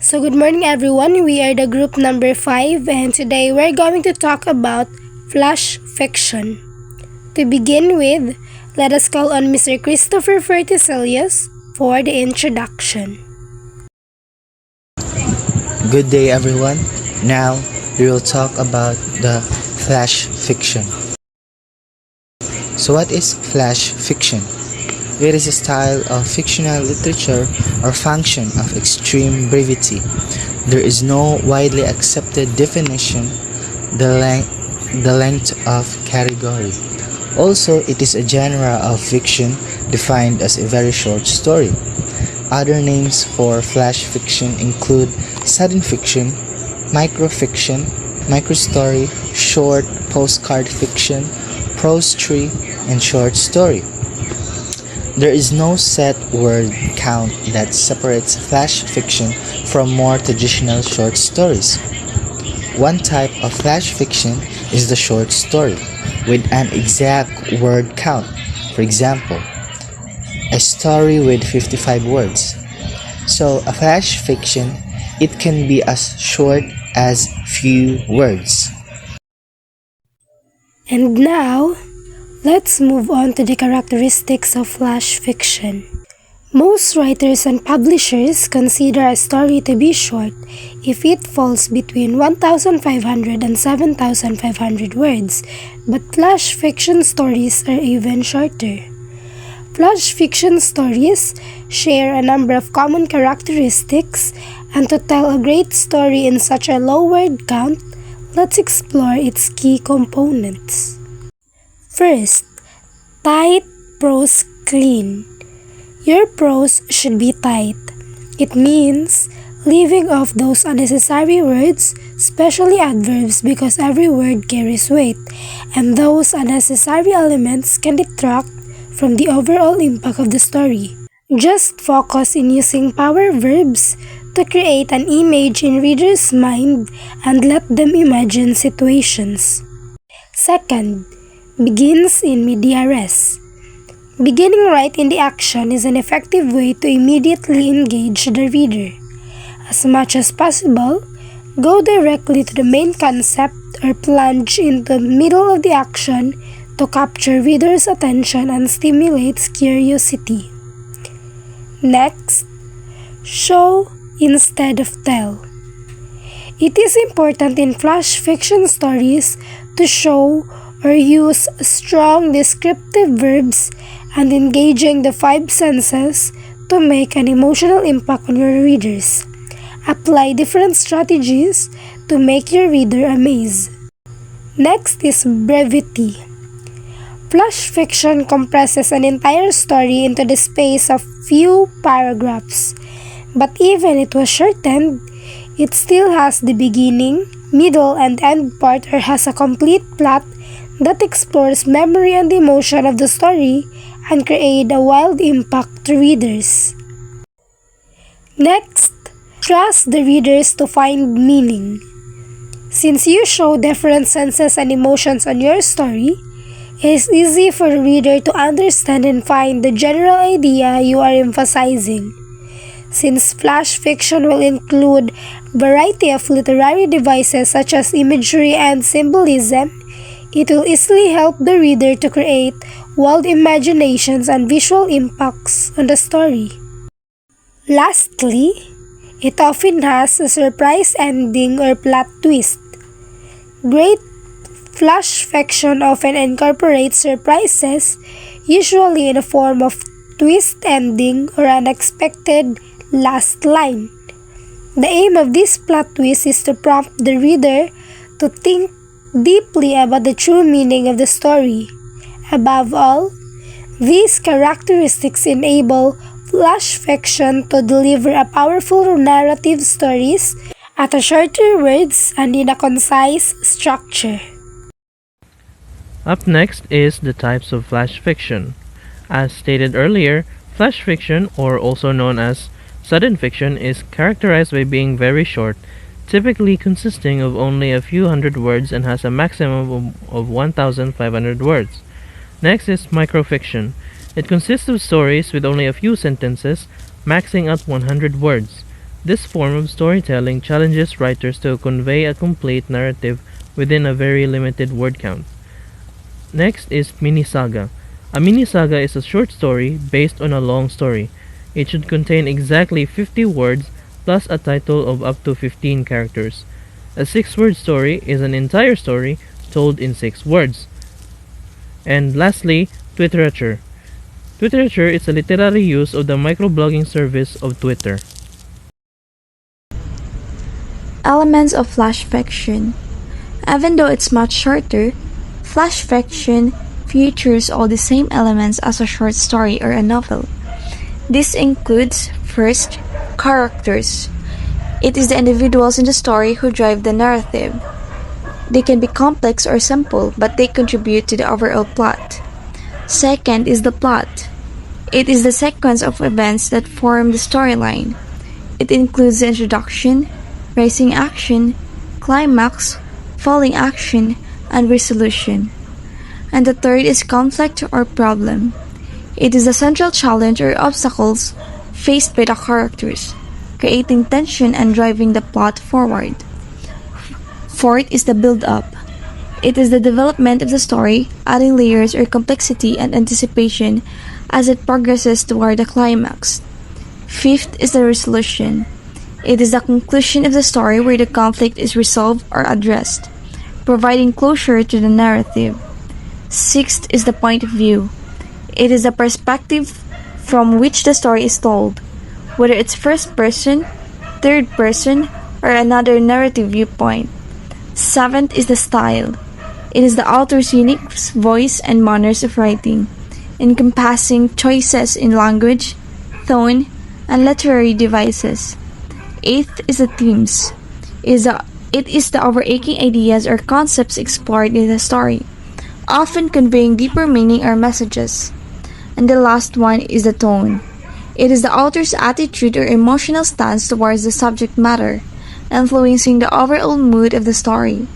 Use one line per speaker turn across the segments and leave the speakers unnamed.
So good morning everyone. We are the group number 5 and today we're going to talk about flash fiction. To begin with, let us call on Mr. Christopher Fertiselius for the introduction.
Good day, everyone. Now we will talk about the flash fiction. So, what is flash fiction? It is a style of fictional literature or function of extreme brevity. There is no widely accepted definition, the length of category. Also, it is a genre of fiction defined as a very short story. Other names for flash fiction include sudden fiction, microfiction, microstory, short postcard fiction, prose tree, and short story. There is no set word count that separates flash fiction from more traditional short stories. One type of flash fiction is the short story, with an exact word count. For example, a story with 55 words. So, a flash fiction, it can be as short as few words.
And now, let's move on to the characteristics of flash fiction. Most writers and publishers consider a story to be short if it falls between 1,500 and 7,500 words, but flash fiction stories are even shorter. Flash fiction stories share a number of common characteristics, and to tell a great story in such a low word count, let's explore its key components. First, tight prose clean. Your prose should be tight. It means leaving off those unnecessary words, especially adverbs, because every word carries weight, and those unnecessary elements can detract from the overall impact of the story. Just focus in using power verbs to create an image in reader's mind and let them imagine situations. Second, begins in media res. Beginning right in the action is an effective way to immediately engage the reader. As much as possible, go directly to the main concept or plunge into the middle of the action to capture reader's attention and stimulates curiosity. Next, show instead of tell. It is important in flash fiction stories to show or use strong descriptive verbs and engaging the five senses to make an emotional impact on your readers. Apply different strategies to make your reader amazed. Next is brevity. Flash fiction compresses an entire story into the space of few paragraphs, but even it was shortened, it still has the beginning, middle, and end part, or has a complete plot that explores memory and emotion of the story and create a wild impact to readers. Next, trust the readers to find meaning. Since you show different senses and emotions on your story, it is easy for the reader to understand and find the general idea you are emphasizing. Since flash fiction will include a variety of literary devices such as imagery and symbolism, it will easily help the reader to create wild imaginations and visual impacts on the story. Lastly, it often has a surprise ending or plot twist. Great flash fiction often incorporates surprises, usually in the form of twist ending or unexpected last line. The aim of this plot twist is to prompt the reader to think deeply about the true meaning of the story. Above all, these characteristics enable flash fiction to deliver a powerful narrative stories at a shorter words and in a concise structure.
Up next is the types of flash fiction. As stated earlier, flash fiction, or also known as sudden fiction, is characterized by being very short, typically consisting of only a few hundred words and has a maximum of 1,500 words. Next is microfiction. It consists of stories with only a few sentences, maxing out 100 words. This form of storytelling challenges writers to convey a complete narrative within a very limited word count. Next is mini saga. A mini saga is a short story based on a long story. It should contain exactly 50 words plus a title of up to 15 characters. A 6-word story is an entire story told in 6 words. And lastly, Twitterature. Twitterature is a literary use of the microblogging service of Twitter.
Elements of flash fiction. Even though it's much shorter, flash fiction features all the same elements as a short story or a novel. This includes, first, characters. It is the individuals in the story who drive the narrative. They can be complex or simple, but they contribute to the overall plot. Second is the plot. It is the sequence of events that form the storyline. It includes the introduction, rising action, climax, falling action, and resolution. And the third is conflict or problem. It is the central challenge or obstacles faced by the characters, creating tension and driving the plot forward. Fourth is the build-up. It is the development of the story, adding layers or complexity and anticipation as it progresses toward the climax. Fifth is the resolution. It is the conclusion of the story where the conflict is resolved or addressed, providing closure to the narrative. Sixth is the point of view. It is the perspective from which the story is told, whether it's first person, third person, or another narrative viewpoint. Seventh is the style. It is the author's unique voice and manners of writing, encompassing choices in language, tone, and literary devices. Eighth is the themes. It is the overarching ideas or concepts explored in the story, often conveying deeper meaning or messages. And the last one is the tone. It is the author's attitude or emotional stance towards the subject matter, influencing the overall mood of the story.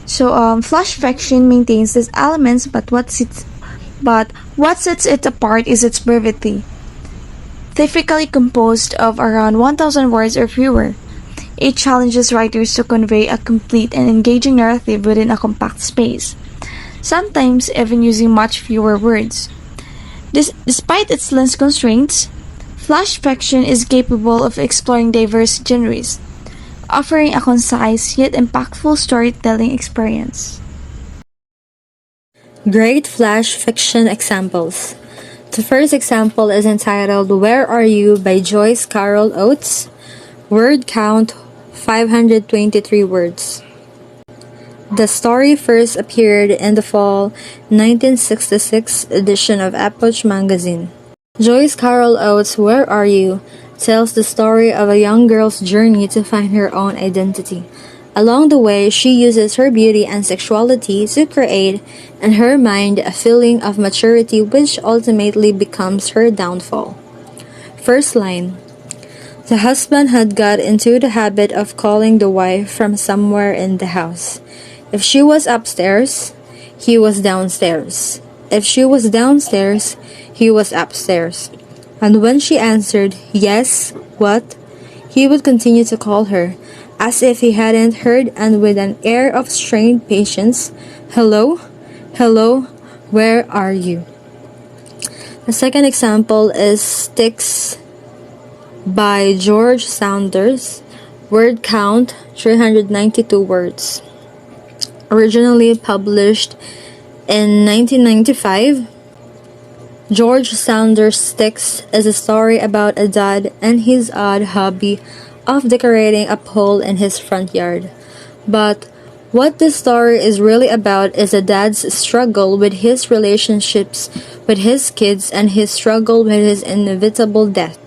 So, flash fiction maintains these elements, but what sets it apart is its brevity. Typically composed of around 1,000 words or fewer, it challenges writers to convey a complete and engaging narrative within a compact space, sometimes even using much fewer words. Despite its length constraints, flash fiction is capable of exploring diverse genres, offering a concise yet impactful storytelling experience.
Great flash fiction examples. The first example is entitled Where Are You by Joyce Carol Oates. Word count 523 words. The story first appeared in the fall 1966 edition of Epoch magazine. Joyce Carol Oates' Where Are You tells the story of a young girl's journey to find her own identity. Along the way, she uses her beauty and sexuality to create, in her mind, a feeling of maturity which ultimately becomes her downfall. First line. The husband had got into the habit of calling the wife from somewhere in the house. If she was upstairs, he was downstairs. If she was downstairs, he was upstairs. And when she answered, "Yes, what?" he would continue to call her, as if he hadn't heard, and with an air of strained patience, "Hello? Hello? Where are you?" The second example is Sticks by George Saunders. Word count 392 words. Originally published in 1995, George Saunders' Sticks is a story about a dad and his odd hobby of decorating a pole in his front yard. But what this story is really about is a dad's struggle with his relationships with his kids and his struggle with his inevitable death.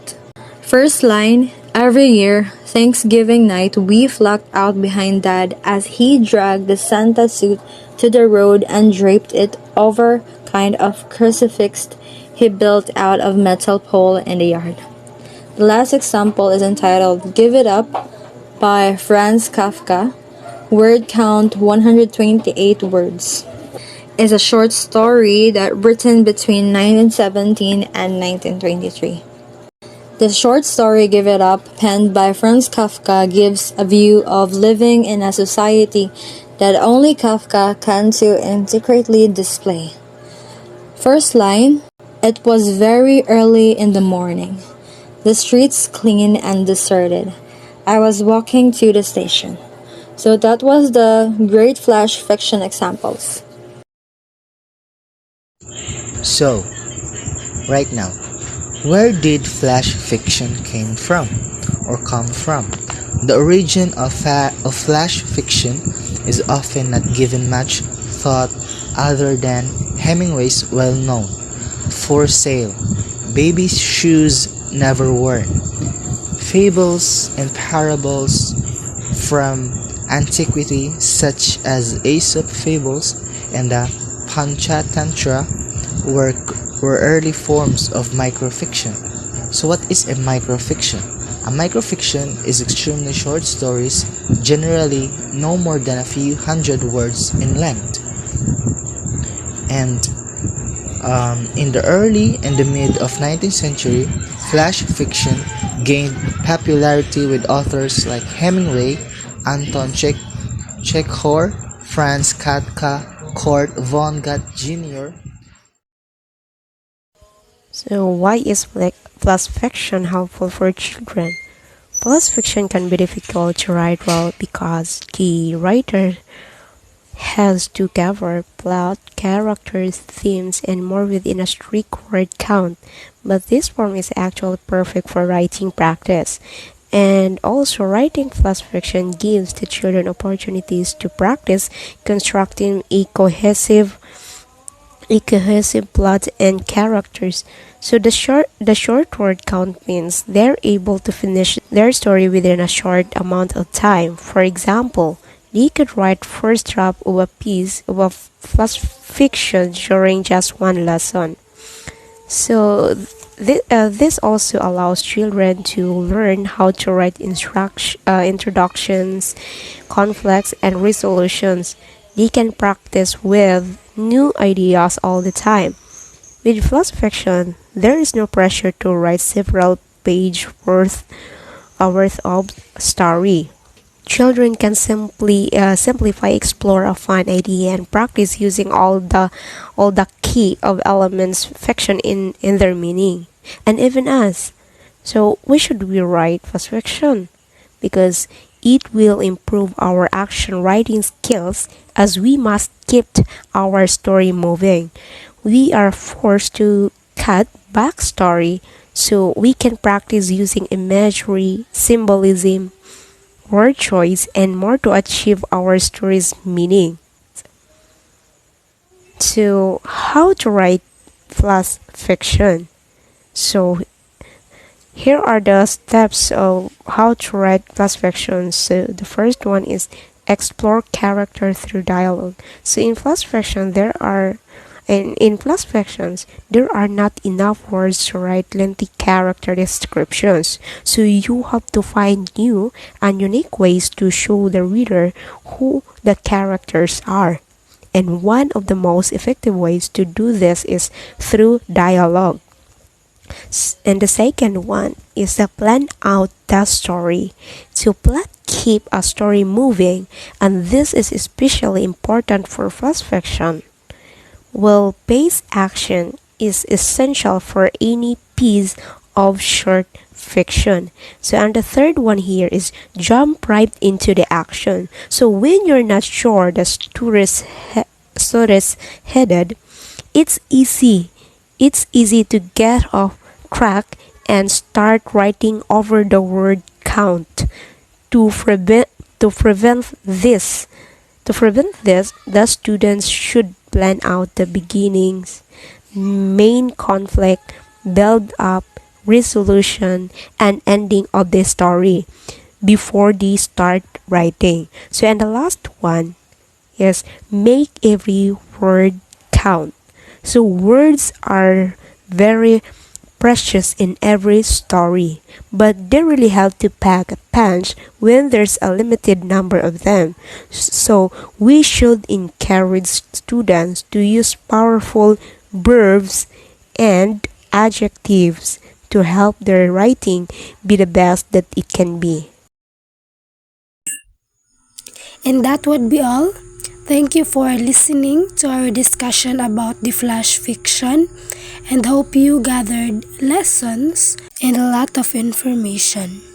First line, every year, Thanksgiving night, we flocked out behind Dad as he dragged the Santa suit to the road and draped it over kind of crucifix he built out of metal pole in the yard. The last example is entitled Give It Up by Franz Kafka. Word count 128 words. It's a short story that written between 1917 and 1923. The short story Give It Up, penned by Franz Kafka, gives a view of living in a society that only Kafka can so intricately display. First line, it was very early in the morning. The streets clean and deserted. I was walking to the station. So that was the great flash fiction examples.
So, right now, where did flash fiction came from or come from? The origin of flash fiction is often not given much thought other than Hemingway's well-known For Sale, Baby Shoes Never Worn, fables and parables from antiquity such as Aesop fables and the Panchatantra were, were early forms of microfiction. So what is a microfiction? A microfiction is extremely short stories, generally no more than a few hundred words in length. And in the early and the mid of 19th century, flash fiction gained popularity with authors like Hemingway, Anton Chekhov, Franz Kafka, Kurt Vonnegut Jr.
So why is plus fiction helpful for children? Plus fiction can be difficult to write well because the writer has to cover plot, characters, themes, and more within a strict word count. But this form is actually perfect for writing practice. And also, writing plus fiction gives the children opportunities to practice constructing a cohesive plot and characters. So the short word count means they're able to finish their story within a short amount of time. For example, they could write first draft of a piece of a flash fiction during just one lesson. So this also allows children to learn how to write introductions, conflicts, and resolutions. They can practice with new ideas all the time. With flash fiction, there is no pressure to write several page worth of story. Children can simply simplify, explore a fun idea, and practice using all the key of elements fiction in their meaning, and even us. So we should we write fast fiction because it will improve our action writing skills as we must keep our story moving. We are forced to cut backstory so we can practice using imagery, symbolism, word choice, and more to achieve our story's meaning. So, how to write flash fiction? So, here are the steps of how to write flash fiction. So, the first one is explore character through dialogue. So, in flash fictions, there are not enough words to write lengthy character descriptions. So you have to find new and unique ways to show the reader who the characters are. And one of the most effective ways to do this is through dialogue. And the second one is to plan out the story. To plan keep a story moving, and this is especially important for fast fiction. Well, paced action is essential for any piece of short fiction. So, and the third one here is jump right into the action. So, when you're not sure the story's headed, it's easy. It's easy to get off track and start writing over the word count. To prevent to prevent this to prevent this, the students should plan out the beginnings, main conflict, build up, resolution, and ending of the story before they start writing. So, and the last one is make every word count. So, words are very precious in every story, but they really have to pack a punch when there's a limited number of them. So we should encourage students to use powerful verbs and adjectives
to help their writing be the best that it can be.
And that would be all. Thank you for listening to our discussion about the flash fiction and hope you gathered lessons and a lot of information.